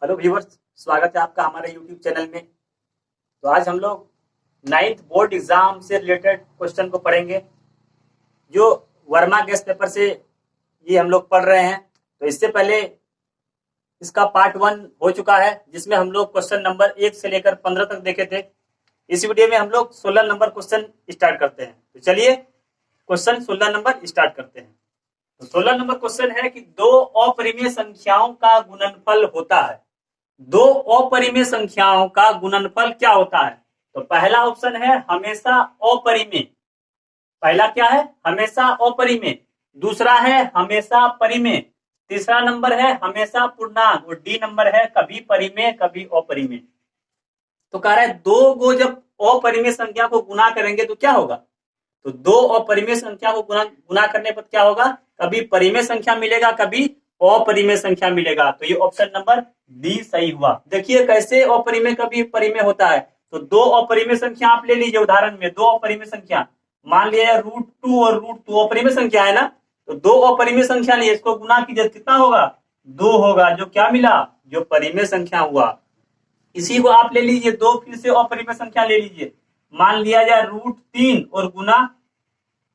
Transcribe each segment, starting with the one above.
Hello viewers, स्वागत है आपका हमारे यूट्यूब चैनल में। तो आज हम लोग 9th बोर्ड एग्जाम से रिलेटेड क्वेश्चन को पढ़ेंगे, जो वर्मा गेस्ट पेपर से ये हम लोग पढ़ रहे हैं। तो इससे पहले इसका पार्ट 1 हो चुका है, जिसमें हम लोग क्वेश्चन नंबर 1 से लेकर 15 तक देखे थे। इस वीडियो में हम लोग 16 नंबर क्वेश्चन स्टार्ट करते हैं। तो चलिए क्वेश्चन 16 नंबर स्टार्ट करते हैं। तो 16 नंबर क्वेश्चन है कि दो अपरिमेय संख्याओं का गुणनफल होता है। दो अपरिमेय संख्याओं का गुणनफल क्या होता है? तो पहला ऑप्शन है हमेशा अपरिमेय। पहला क्या है? हमेशा अपरिमेय। दूसरा है हमेशा परिमेय। तीसरा नंबर है हमेशा पूर्णांक और डी नंबर है कभी परिमेय कभी अपरिमेय। तो कह रहा है दो को जब अपरिमेय संख्या को गुना करेंगे तो क्या होगा? तो दो अपरिमेय संख्या को गुना करने पर क्या होगा? कभी परिमेय संख्या मिलेगा, कभी अपरिमेय संख्या मिलेगा। तो ये ऑप्शन नंबर डी सही हुआ। देखिए कैसे अपरिमेय कभी परिमेय होता है। तो दो अपरिमेय संख्या आप ले लीजिए, उदाहरण में दो अपरिमेय संख्या मान लिया √2 और √2 अपरिमेय संख्या है ना। तो दो अपरिमेय संख्या लिए, इसको गुना कीजिए, कितना होगा? 2 होगा। जो क्या मिला? जो परिमेय संख्या हुआ। इसी को आप ले लीजिए, दो फिर से अपरिमेय संख्या ले लीजिए, मान लिया जाए √3 और गुना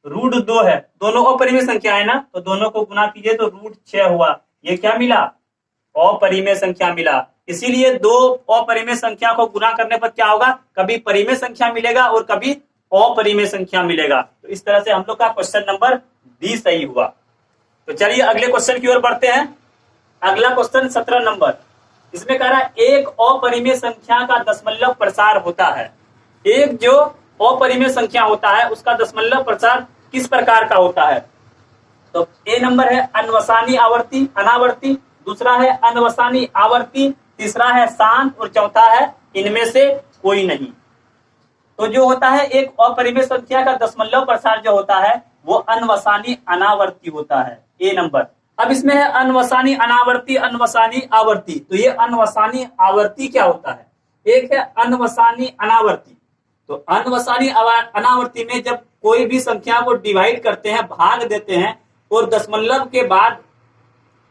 √2 है, दोनों अपरिमेय संख्या है ना। तो दोनों को गुना कीजिए तो √6 हुआ। ये क्या मिला? अपरिमेय संख्या मिला। इसीलिए दो अपरिमेय संख्या को गुना करने पर क्या होगा? कभी परिमेय संख्या मिलेगा और कभी अपरिमेय संख्या मिलेगा। तो इस तरह से हम लोग का क्वेश्चन नंबर डी सही हुआ। तो चलिए अगले क्वेश्चन की ओर बढ़ते हैं। अगला क्वेश्चन 17 नंबर, इसमें कह रहा है एक अपरिमेय संख्या का दशमलव प्रसार होता है। एक जो अपरिमेय संख्या होता है उसका दशमलव प्रसार किस प्रकार का होता है? तो ए नंबर है अनवसानी आवर्ती अनावर्ती, दूसरा है अनवसानी आवर्ती, तीसरा है शांत और चौथा है इनमें से कोई नहीं। तो जो होता है एक अपरिमेय संख्या का दशमलव प्रसार जो होता है वो अनवसानी अनावर्ती होता है, ए नंबर। अब इसमें है अनवसानी अनावर्ती अनवसानी आवर्ती। तो ये अनवसानी आवर्ती क्या होता है? एक है अनवसानी अनावर्ती। तो अनवसानी अनावर्ती में जब कोई भी संख्या को डिवाइड करते हैं, भाग देते हैं, और दशमलव के बाद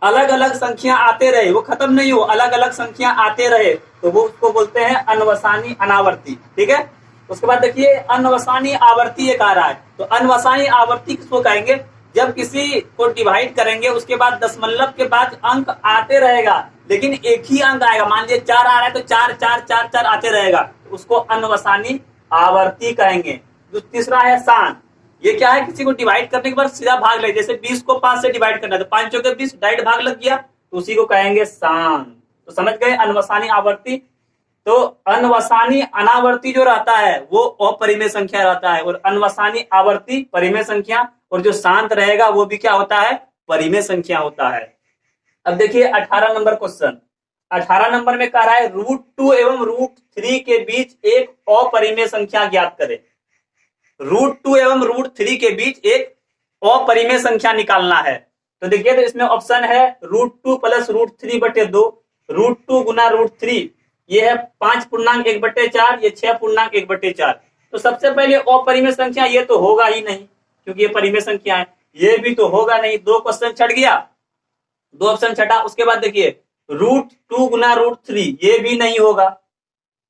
अलग अलग संख्या आते रहे, वो खत्म नहीं हो, अलग अलग संख्या आते रहे, तो वो उसको बोलते हैं अनवसानी अनावर्ती। ठीक है। उसके बाद देखिए अनवसानी आवर्ती ये कह रहा है। तो अनवसानी आवर्ती किसको कहेंगे? जब किसी को डिवाइड करेंगे उसके बाद दशमलव के बाद अंक आते रहेगा, लेकिन एक ही अंक आएगा। मान लीजिए 4 आ रहा है तो 4 4 4 4 आते रहेगा, तो उसको अनवसानी आवर्ती कहेंगे। तीसरा है शांत। ये क्या है? किसी को डिवाइड करने के बाद सीधा भाग लगे, जैसे 20 को 5 से डिवाइड करना है तो 5 चौके 20 डायरेक्ट भाग लग गया, तो उसी को कहेंगे शांत। तो समझ गए अनवसानी आवर्ती। तो अनवसानी अनावर्ती जो रहता है वो अपरिमेय संख्या रहता है, और अनवसानी आवर्ती परिमेय संख्या, और जो शांत रहेगा वो भी क्या होता है? परिमेय संख्या होता है। अब देखिए 18 नंबर क्वेश्चन। 18 नंबर में कह रहा है √2 एवं √3 के बीच एक अपरिमेय संख्या ज्ञात करें। √2 एवं √3 के बीच एक अपरिमेय संख्या निकालना है। तो देखिए, तो इसमें ऑप्शन है √2 + √3/2, √2 गुना √3, ये है 5 पूर्णांक 1/4, ये 6 पूर्णांक 1/4। तो सबसे पहले अपरिमेय संख्या ये तो होगा ही नहीं, क्योंकि ये परिमेय संख्या है। ये भी तो होगा नहीं, 2 क्वेश्चन छट गया, 2 ऑप्शन छटा। उसके बाद देखिए √2 गुना √3, ये भी नहीं होगा।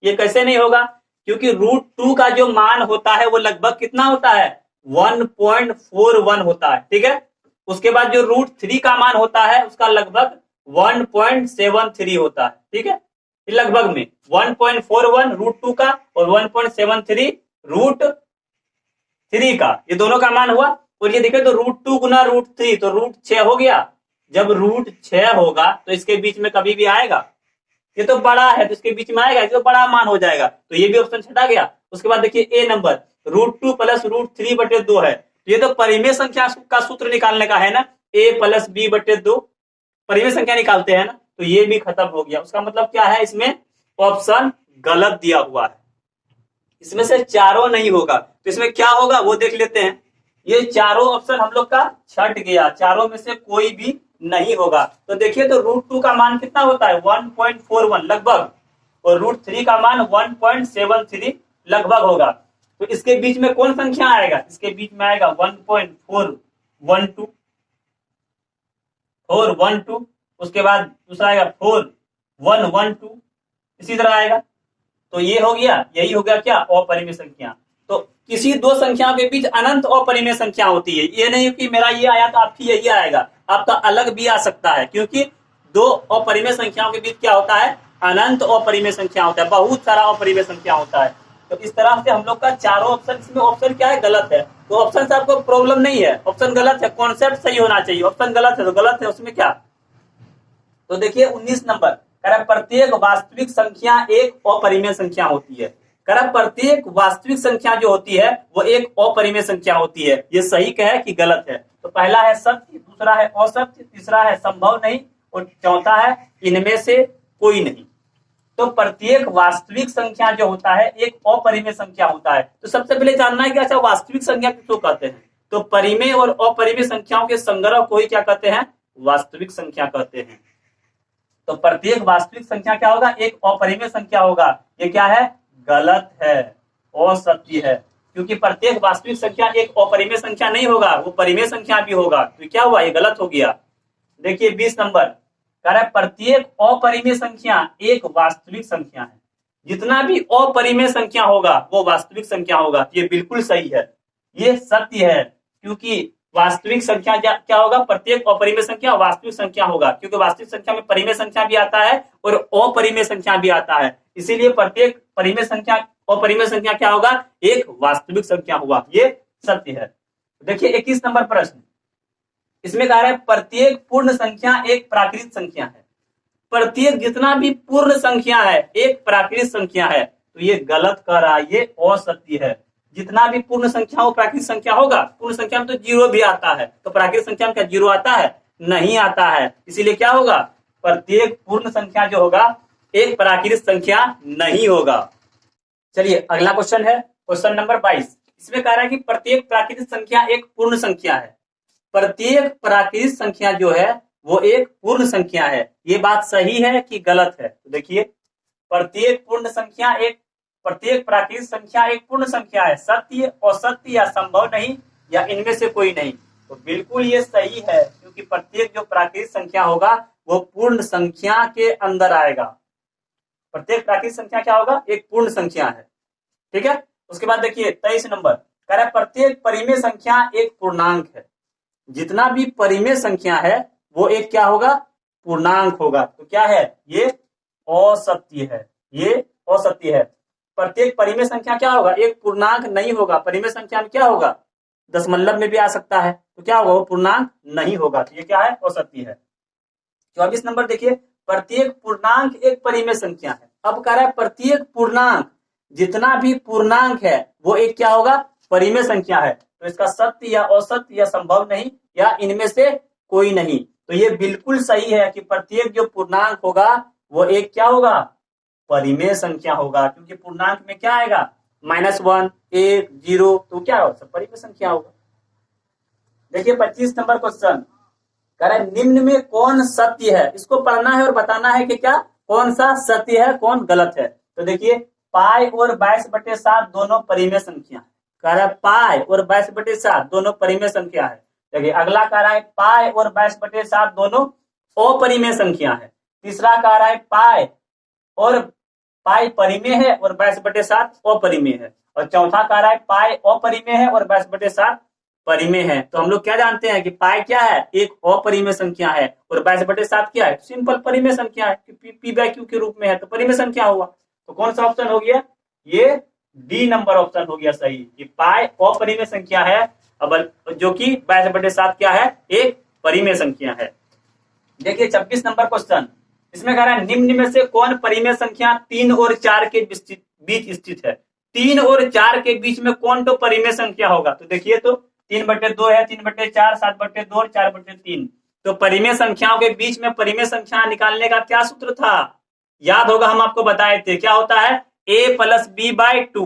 ये कैसे नहीं होगा? क्योंकि √2 का जो मान होता है वो लगभग कितना होता है? 1.41 होता है। ठीक है। उसके बाद जो √3 का मान होता है उसका लगभग 1.73 होता है। ठीक है। लगभग में 1.41 √2 का और 1.73 √3 का, ये दोनों का मान हुआ। और ये देखिए तो √2 गुना √3 तो √6 हो गया। जब √6 होगा तो इसके बीच में कभी भी आएगा? ये तो बड़ा है तो इसके बीच में आएगा, ये तो बड़ा मान हो जाएगा। तो ये भी ऑप्शन छटा गया। उसके बाद देखिए ए नंबर √2 + √3/2 है। तो ये तो परिमेय संख्या का सूत्र निकालने का है ना, a + b/2 परिमेय संख्या निकालते हैं ना। तो ये भी खत्म हो गया। उसका मतलब क्या है? इसमें ऑप्शन गलत दिया हुआ है, इसमें से चारों नहीं होगा। तो इसमें क्या होगा वो देख लेते हैं। ये चारों ऑप्शन हम लोग का छट गया, चारों में से कोई भी नहीं होगा। तो देखिए तो √2 का मान कितना होता है? 1.41 लगभग, और √3 का मान 1.73 लगभग होगा। तो इसके बीच में कौन संख्या आएगा? इसके बीच में आएगा 1.412। उसके बाद दूसरा आएगा 1 1 2 इसी तरह आएगा। तो ये हो गया, यही हो गया क्या, अपरिमेय संख्या। तो किसी दो संख्याओं के बीच अनंत अपरिमेय संख्या होती है। ये नहीं कि मेरा ये आया तो आपकी यही आएगा, आपका अलग भी आ सकता है, क्योंकि दो अपरिमेय संख्याओं के बीच क्या होता है, अनंत अपरिमेय संख्या होता है, बहुत सारा अपरिमेय संख्या होता है। तो इस तरह से हम लोग का चारों ऑप्शन, इसमें ऑप्शन क्या है, गलत है। तो ऑप्शन से आपको प्रॉब्लम नहीं है, ऑप्शन गलत है, कॉन्सेप्ट सही होना चाहिए। ऑप्शन गलत है तो गलत है, उसमें क्या। तो देखिए 19 नंबर कह रहा प्रत्येक वास्तविक संख्या एक अपरिमेय संख्या होती है। कह रहा प्रत्येक वास्तविक संख्या जो होती है वो एक अपरिमेय संख्या होती है। ये सही कहे कि गलत है। तो पहला है सत्य, दूसरा है असत्य, तीसरा है संभव नहीं, और चौथा है इनमें से कोई नहीं। तो प्रत्येक वास्तविक संख्या जो होता है एक अपरिमेय संख्या होता है। तो सबसे पहले जानना है कि अच्छा वास्तविक संख्या किसको कहते हैं। तो परिमेय और अपरिमेय संख्याओं के संग्रह को ही क्या कहते हैं, वास्तविक संख्या कहते हैं। तो प्रत्येक वास्तविक संख्या क्या होगा, एक अपरिमेय संख्या होगा। ये क्या है, गलत है, असत्य है, क्योंकि प्रत्येक वास्तविक संख्या एक अपरिमेय संख्या नहीं होगा, वो परिमेय संख्या भी होगा। तो क्या हुआ, ये गलत हो गया। देखिए 20 नंबर कह रहा है प्रत्येक अपरिमेय संख्या एक वास्तविक संख्या है। जितना भी अपरिमेय संख्या होगा वो वास्तविक संख्या होगा। ये बिल्कुल सही है, ये सत्य है, क्योंकि वास्तविक संख्या क्या होगा, प्रत्येक अपरिमेय संख्या वास्तविक संख्या होगा, क्योंकि वास्तविक संख्या में परिमेय संख्या भी आता है और अपरिमेय संख्या भी आता है। इसीलिए प्रत्येक परिमेय संख्या अपरिमेय संख्या क्या होगा, एक वास्तविक संख्या होगा। ये सत्य है। देखिए 21 नंबर प्रश्न, इसमें कह रहा है प्रत्येक पूर्ण संख्या एक प्राकृत संख्या है। प्रत्येक जितना भी पूर्ण संख्या है एक प्राकृत संख्या है। तो ये गलत कर रहा है, ये असत्य है। जितना भी पूर्ण संख्या हो प्राकृत संख्या होगा। पूर्ण संख्या में तो जीरो भी आता है, तो प्राकृत संख्या में क्या जीरो आता है, नहीं आता है। इसीलिए क्या होगा, प्रत्येक पूर्ण संख्या जो होगा एक प्राकृत संख्या नहीं होगा। चलिए अगला क्वेश्चन है, क्वेश्चन नंबर 22। इसमें कह रहा है कि प्रत्येक प्राकृत संख्या एक पूर्ण संख्या है। प्रत्येक प्राकृत संख्या जो है वो एक पूर्ण संख्या है। ये बात सही है कि गलत है। तो देखिए प्रत्येक पूर्ण संख्या एक, प्रत्येक प्राकृत संख्या एक पूर्ण संख्या है। सत्य, असत्य या संभव नहीं या इनमें से कोई नहीं। तो बिल्कुल ये सही है, क्योंकि प्रत्येक जो प्राकृत संख्या होगा वो पूर्ण संख्या के अंदर आएगा। प्रत्येक प्राकृत संख्या क्या होगा, एक पूर्ण संख्या है। ठीक है। उसके बाद देखिए 23 नंबर कह रहा है प्रत्येक परिमेय संख्या एक पूर्णांक है। जितना भी परिमेय संख्या है वो एक क्या होगा, पूर्णांक होगा। तो क्या है, ये असत्य है, ये असत्य है। प्रत्येक परिमेय संख्या क्या होगा, एक पूर्णांक नहीं होगा। परिमेय संख्या में क्या होगा, दशमलव में भी आ सकता है। तो क्या होगा, वो पूर्णांक नहीं होगा। तो ये क्या है, असत्य है। 24 नंबर देखिए प्रत्येक पूर्णांक एक परिमेय संख्या है। अब कह रहा है प्रत्येक पूर्णांक, जितना भी पूर्णांक है वो एक क्या होगा, परिमेय संख्या है। तो इसका सत्य या असत्य या संभव नहीं या इनमें से कोई नहीं। तो ये बिल्कुल सही है कि प्रत्येक जो पूर्णांक होगा वो एक क्या होगा, परिमेय संख्या होगा। क्योंकि पूर्णांक में क्या आएगा, -1, 1, 0, तो क्या होगा, सब परिमेय संख्या होगा। देखिए 25 नंबर क्वेश्चन कह रहा है निम्न में कौन सत्य है। इसको पढ़ना है और बताना है कि क्या, कौन सा सत्य है कौन गलत है। तो देखिए पाई और 22/7 दोनों परिमेय संख्या है। कह रहा है पाई और 22/7 दोनों परिमेय संख्या है। देखिए अगला कह रहा है पाई और 22/7 दोनों अपरिमेय संख्या है। तीसरा कह रहा है पाई और पाई परिमेय है और 22/7 अपरिमेय है। और चौथा कह रहा है पाई अपरिमेय है और 22/7 परिमेय है। तो हम लोग क्या जानते हैं कि पाई क्या है, एक अपरिमेय संख्या है, और 22/7 क्या है, सिंपल परिमेय संख्या है, p/q के रूप में है, तो परिमेय संख्या हुआ। तो कौन सा ऑप्शन हो गया, ये डी नंबर ऑप्शन हो गया सही, कि पाई अपरिमेय संख्या है, अब जो कि 22/7 क्या है, एक परिमेय संख्या है। देखिए 26 नंबर क्वेश्चन, इसमें कह रहा है निम्न में से कौन परिमेय संख्या 3 और 4 के बीच स्थित है। 3 और 4 के बीच में कौन तो परिमेय संख्या होगा। तो देखिए तो 3/2 है, 3/4, 7/2 और 4/3। तो परिमेय संख्याओं के बीच में परिमेय संख्या निकालने का क्या सूत्र था, याद होगा, हम आपको बताए थे, क्या होता है, a + b/2।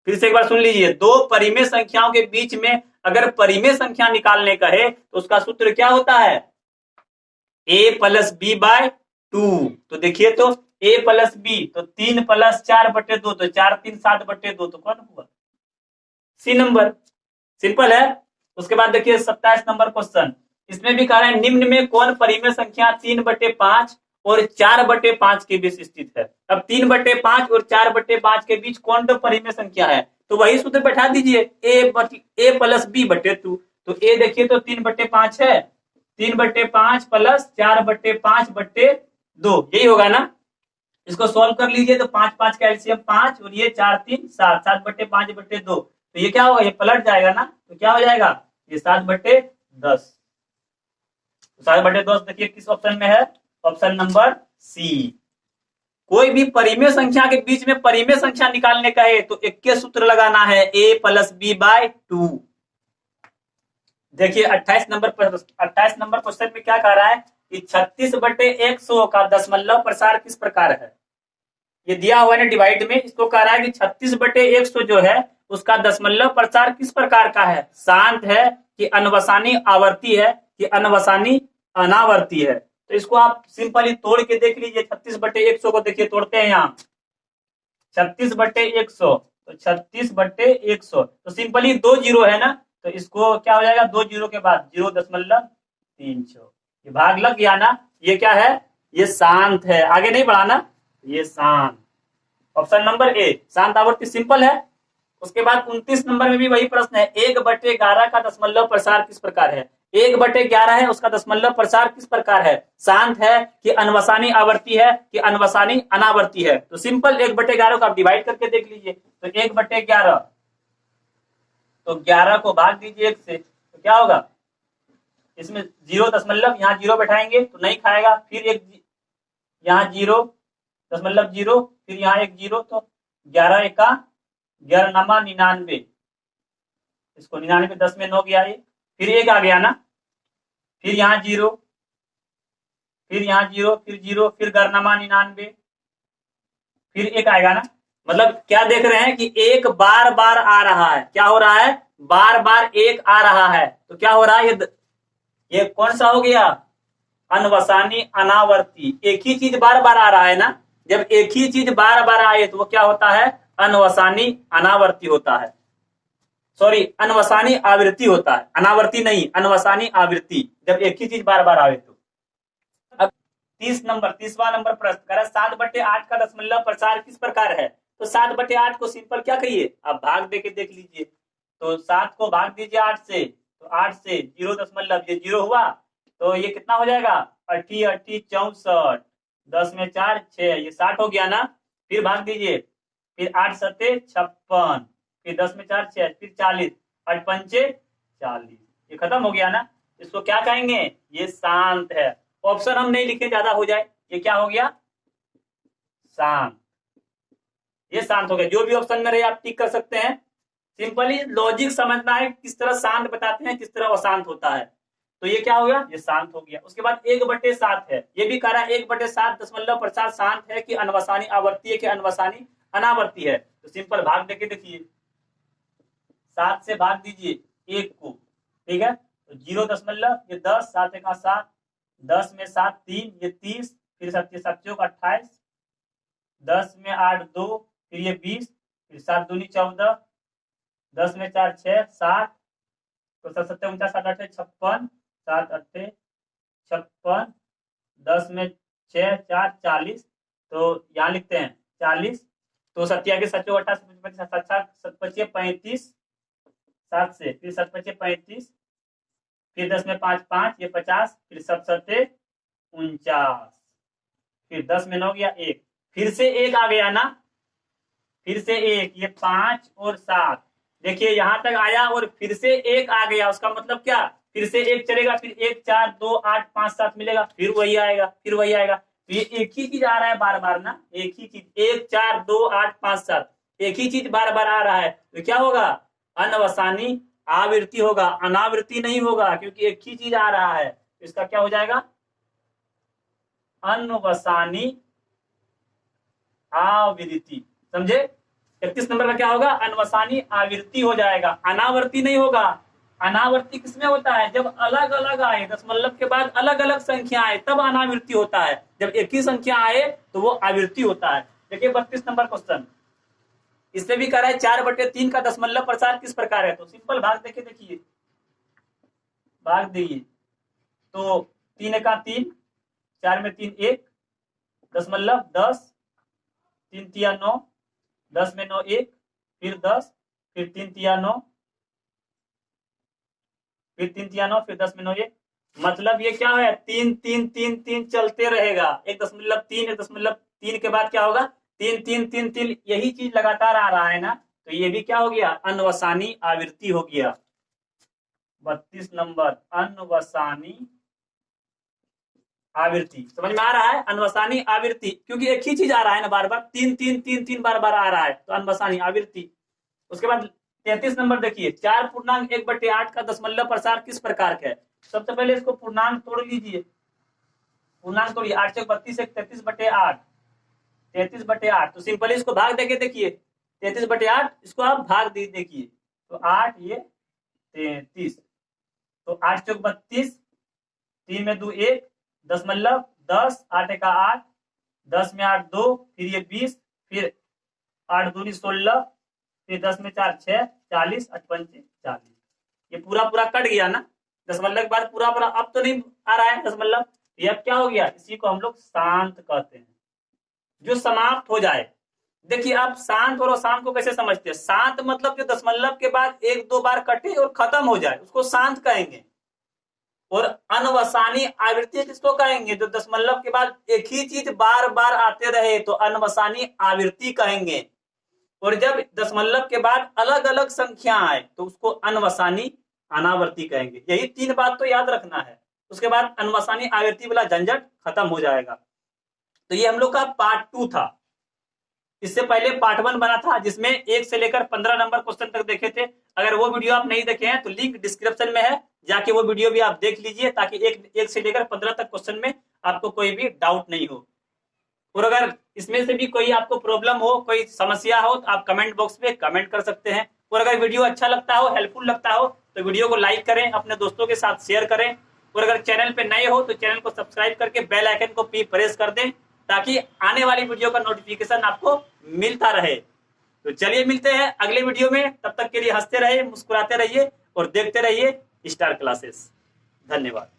फिर से एक बार सुन लीजिए, दो परिमेय संख्याओं के बीच में अगर परिमेय संख्या निकालने का है तो उसका सूत्र क्या होता है, a + b/2। तो देखिए तो a + b, तो 3 + 4/2, तो 4 3 7/2, तो कौन हुआ, सी नंबर। सिंपल है। उसके बाद देखिए 27 नंबर क्वेश्चन, इसमें भी कह रहा है निम्न में कौन परिमेय संख्या 3/5 और 4/5 के बीच स्थित है। अब 3/5 और 4/5 के बीच कौन तो परिमेय संख्या है, तो वही सूत्र बैठा दीजिए, a प्लस b बटे 2। तो a देखिए तो 3/5 है, 3/5 प्लस 4/5/2, यही होगा ना। इसको सॉल्व कर लीजिए तो 5 5 का एलसीएम 5 और ये 4 3 7, 7/5/2, तो ये क्या होगा, ये पलट जाएगा ना, तो क्या हो जाएगा, ये 7/10। 7/10 देखिए किस ऑप्शन में है, ऑप्शन नंबर सी। कोई भी परिमेय संख्या के बीच में परिमेय संख्या निकालने का है तो एक के सूत्र लगाना है, a प्लस बी बाय 2। देखिए 28 नंबर क्वेश्चन में क्या कह रहा है कि 36/100 का दशमलव प्रसार किस प्रकार है। ये दिया हुआ है डिवाइड में, इसको कह रहा है कि 36/100 जो है उसका दशमलव प्रसार किस प्रकार का है, शांत है कि अनवसानी आवर्ती है कि अनवसानी अनावर्ती है। तो इसको आप सिंपली तोड़ के देख लीजिए, 36/100 को देखिए तोड़ते हैं यहाँ, 36/100, तो 36/100 तो सिंपली 2 जीरो है ना, तो इसको क्या हो जाएगा, 2 जीरो के बाद 0.36, ये भाग लग गया ना, ये क्या है, ये शांत है, आगे नहीं बढ़ाना, ये शांत। ऑप्शन नंबर ए शांत आवर्ती सिंपल है। उसके बाद 29 नंबर में भी वही प्रश्न है, 1/11 का दशमलव प्रसार किस प्रकार है। 1/11 है, उसका दशमलव प्रसार किस प्रकार है, शांत है कि अनवसानी आवर्ती है कि अनवसानी अनावर्ती है। तो सिंपल 1/11 को आप डिवाइड करके देख लीजिए, तो 1/11, तो 11 को भाग दीजिए 1 से, तो क्या होगा, इसमें 0 दशमलव, यहाँ 0 बैठाएंगे तो नहीं खाएगा, फिर एक यहाँ 0.0, फिर यहाँ 1 0, तो 11 एका 11 नमा 99, इसको 99 10 में 9 गया, ये फिर 1 आ गया ना, फिर यहाँ 0, फिर यहाँ 0, फिर 0, फिर गरनमा 99, फिर 1 आएगा ना। मतलब क्या देख रहे हैं कि एक बार बार आ रहा है, क्या हो रहा है, बार बार एक आ रहा है, तो क्या हो रहा है, ये कौन सा हो गया, अनवसानी अनावर्ती। एक ही चीज बार बार आ रहा है ना, जब एक ही चीज बार बार आए तो वो क्या होता है, अनवसानी अनावर्ती होता है, सॉरी अनवसानी आवृत्ति होता है, अनावर्ती नहीं, अनवसानी आवृत्ति, जब एक ही चीज बार बार आए तो। अब 30वां नंबर प्रश्न कर 7/8 का दशमलव प्रसार किस प्रकार है। तो 7/8 को सिंपल क्या कहिए, आप भाग दे के देख लीजिए, तो 7 को भाग दीजिए 8 से, तो 8 से 0 दशमलव, ये 0 हुआ, तो ये कितना हो जाएगा, 80 80 64, 10 में 4 6, ये 60 हो गया ना। फिर भाग दीजिए, फिर 8 सत्ते 56, फिर 10 में 4 6, फिर 40, 8 पंचे 40, ये खत्म हो गया ना। इसको क्या कहेंगे, ये शांत है। ऑप्शन हम नहीं लिखे, ज्यादा हो जाए, ये क्या हो गया, शांत, ये शांत हो गया। जो भी ऑप्शन में रहे आप टिक कर सकते हैं। सिंपली लॉजिक समझना है, किस तरह शांत बताते हैं, किस तरह अशांत होता है। तो ये क्या हो गया, ये शांत हो गया। उसके बाद 1/7 है, ये भी कह रहा है 1/7 दशमलव प्रसार शांत है कि अनवसानी आवर्ती है कि अनवसानी अनावर्ती है। तो सिंपल भाग देके देखिए, 7 से भाग दीजिए 1 को, ठीक है, तो 0 दशमलव, ये 10, 7 1 7, 10 में 7 3, ये 30, फिर 7 7 28, 10 में 8 2, फिर ये 20, फिर 7 दूनी 14, 10 में 4 6 7, तो 7 7 49 7 8 56, 7 8 56, 10 में 6 4 40, तो यहाँ लिखते हैं 40, तो 7 के 7 28 7 25 35, 7 से फिर 7 25 35, फिर 10 में 5 5, ये 50, फिर 7 7 49, फिर 10 में 9 गया 1, फिर से 1 आ गया ना, फिर से 1, ये 5 और 7, देखिए यहां तक आया और फिर से 1 आ गया, उसका मतलब क्या, फिर से 1 चलेगा, फिर 1 4 2 8 5 7 मिलेगा, फिर वही आएगा, फिर वही आएगा। तो ये एक ही चीज आ रहा है बार बार ना, एक ही चीज, 1 4 2 8 5 7, एक ही चीज बार बार आ रहा है, तो क्या होगा, अनवसानी आवृत्ति होगा, अनावृत्ति नहीं होगा, क्योंकि एक ही चीज आ रहा है। इसका क्या हो जाएगा, अनवसानी आवृत्ति, समझे। 31 नंबर का क्या होगा, अनवसानी आवृत्ति हो जाएगा, अनावर्ती नहीं होगा। अनावर्ती किसमें होता है, जब अलग अलग आए, दशमलव के बाद अलग अलग संख्या आए तब अनावृत्ति होता है, जब एक ही संख्या आए तो वो आवृत्ति होता है। देखिए 32 नंबर क्वेश्चन, इससे भी कह रहा है 4/3 का दशमलव प्रसार किस प्रकार है। तो सिंपल भाग देके देखिए, भाग दीजिए, तो 3 का 3, 4 में 3 1, दशमलव 10, 3 तिया 9, 10 में 9 1, फिर 10, फिर 3 तिया 9, फिर 3 तिया 9, फिर 10 में 9 1। मतलब ये क्या है, 3 3 3 3 चलते रहेगा। 1.3, 1.3 के बाद क्या होगा, 3 3 3 3, यही चीज लगातार आ रहा है ना, तो ये भी क्या हो गया, अनवसानी आवृत्ति हो गया। 32 नंबर अनवसानी आवृत्ति। समझ में आ रहा है, अनवसानी आवृत्ति, क्योंकि एक ही चीज आ रहा है ना बार बार, 3 3 3 3 बार बार आ रहा है, तो अनवसानी आवृत्ति। उसके बाद 33 नंबर देखिए, 4.1/8 का दशमलव प्रसार किस प्रकार का है। सबसे पहले इसको पूर्णांक तोड़ लीजिए, पूर्णांक तोड़िए, 8 से 32 33/8, 33/8। तो सिंपली इसको भाग देके देखिए, 33/8 इसको आप भाग दी देखिए, तो 8 ये 33, तो 8 चौक 32, 3 में 2 1, दशमलव 10, 8 का 8, 10 में 8 2, फिर ये 20, फिर 8 दूनी 16, फिर 10 में 4 6, 40, 8 पंचे 40। ये पूरा पूरा कट गया ना दशमलव के बाद, पूरा पूरा अब तो नहीं आ रहा है दशमलव, ये अब क्या हो गया, इसी को हम लोग शांत कहते हैं, जो समाप्त हो जाए। देखिए आप शांत और अशांत को कैसे समझते हैं, शांत मतलब जो दशमलव के बाद 1-2 बार कटे और खत्म हो जाए, उसको शांत कहेंगे। और अनवसानी आवृत्ति किसको कहेंगे, जो दशमलव के बाद एक ही चीज बार बार आते रहे, तो अनवसानी आवृत्ति कहेंगे। और जब दशमलव के बाद अलग अलग संख्या आए, तो उसको अनवसानी अनावर्ती कहेंगे। यही 3 बात तो याद रखना है, उसके बाद अनवसानी आवृत्ति वाला झंझट खत्म हो जाएगा। तो ये हम लोग का पार्ट 2 था। इससे पहले पार्ट 1 बना था, जिसमें 1 से लेकर 15 नंबर क्वेश्चन तक देखे थे। अगर वो वीडियो आप नहीं देखे हैं तो लिंक डिस्क्रिप्शन में है, जाके वो वीडियो भी आप देख लीजिए, ताकि एक से लेकर 15 तक क्वेश्चन में आपको कोई भी डाउट नहीं हो। और अगर इसमें से भी कोई आपको प्रॉब्लम हो, कोई समस्या हो, तो आप कमेंट बॉक्स में कमेंट कर सकते हैं। और अगर वीडियो अच्छा लगता हो, हेल्पफुल लगता हो, तो वीडियो को लाइक करें, अपने दोस्तों के साथ शेयर करें। और अगर चैनल पे नए हो तो चैनल को सब्सक्राइब करके बेल आइकन को प्रेस कर दें, ताकि आने वाली वीडियो का नोटिफिकेशन आपको मिलता रहे। तो चलिए मिलते हैं अगले वीडियो में, तब तक के लिए हंसते रहिए, मुस्कुराते रहिए और देखते रहिए स्टार क्लासेस। धन्यवाद।